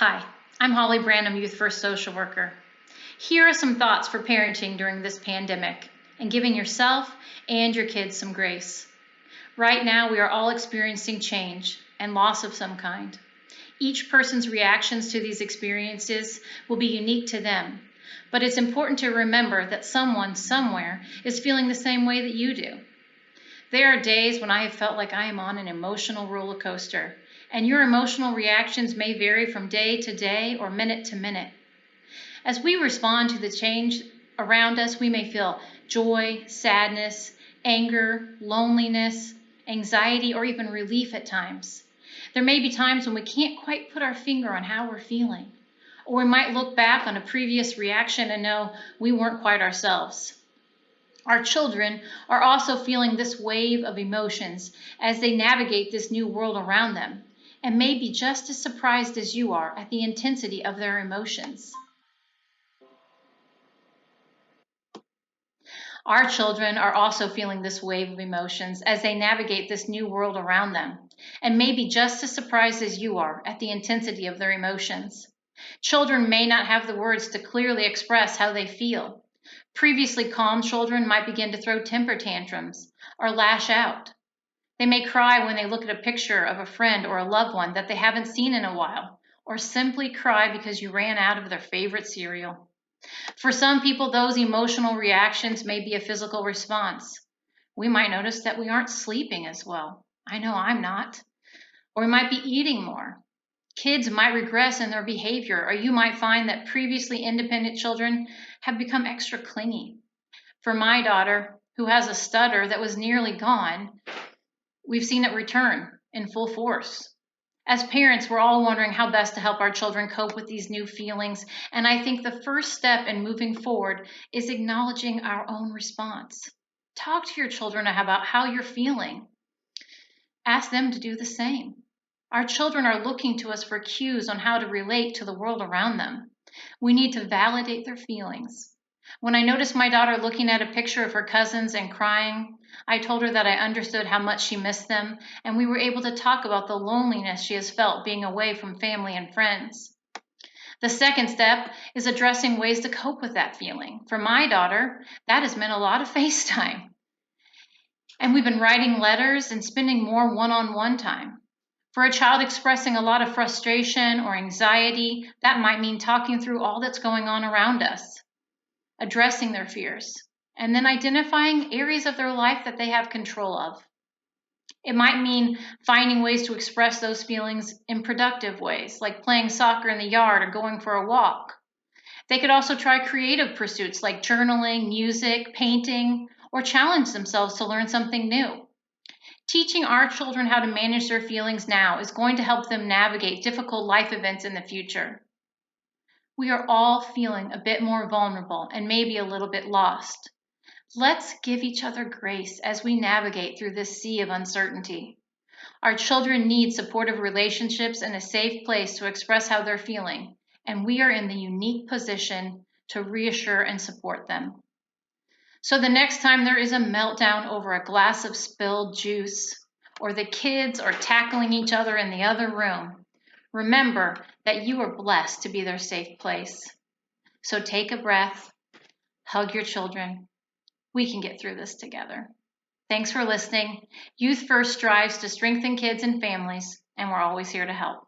Hi, I'm Holly Branham, Youth First social worker. Here are some thoughts for parenting during this pandemic and giving yourself and your kids some grace. Right now, we are all experiencing change and loss of some kind. Each person's reactions to these experiences will be unique to them, but it's important to remember that someone somewhere is feeling the same way that you do. There are days when I have felt like I am on an emotional roller coaster, and your emotional reactions may vary from day to day or minute to minute. As we respond to the change around us, we may feel joy, sadness, anger, loneliness, anxiety, or even relief at times. There may be times when we can't quite put our finger on how we're feeling, or we might look back on a previous reaction and know we weren't quite ourselves. Our children are also feeling this wave of emotions as they navigate this new world around them, and may be just as surprised as you are at the intensity of their emotions. Our children are also feeling this wave of emotions as they navigate this new world around them, and may be just as surprised as you are at the intensity of their emotions. Children may not have the words to clearly express how they feel. Previously calm children might begin to throw temper tantrums or lash out. They may cry when they look at a picture of a friend or a loved one that they haven't seen in a while, or simply cry because you ran out of their favorite cereal. For some people, those emotional reactions may be a physical response. We might notice that we aren't sleeping as well. I know I'm not. Or we might be eating more. Kids might regress in their behavior, or you might find that previously independent children have become extra clingy. For my daughter, who has a stutter that was nearly gone, we've seen it return in full force. As parents, we're all wondering how best to help our children cope with these new feelings, and I think the first step in moving forward is acknowledging our own response. Talk to your children about how you're feeling. Ask them to do the same. Our children are looking to us for cues on how to relate to the world around them. We need to validate their feelings. When I noticed my daughter looking at a picture of her cousins and crying, I told her that I understood how much she missed them, and we were able to talk about the loneliness she has felt being away from family and friends. The second step is addressing ways to cope with that feeling. For my daughter, that has meant a lot of FaceTime. And we've been writing letters and spending more one-on-one time. For a child expressing a lot of frustration or anxiety, that might mean talking through all that's going on around us, addressing their fears, and then identifying areas of their life that they have control of. It might mean finding ways to express those feelings in productive ways, like playing soccer in the yard or going for a walk. They could also try creative pursuits like journaling, music, painting, or challenge themselves to learn something new. Teaching our children how to manage their feelings now is going to help them navigate difficult life events in the future. We are all feeling a bit more vulnerable and maybe a little bit lost. Let's give each other grace as we navigate through this sea of uncertainty. Our children need supportive relationships and a safe place to express how they're feeling, and we are in the unique position to reassure and support them. So the next time there is a meltdown over a glass of spilled juice, or the kids are tackling each other in the other room, remember that you are blessed to be their safe place. So take a breath, hug your children. We can get through this together. Thanks for listening. Youth First strives to strengthen kids and families, and we're always here to help.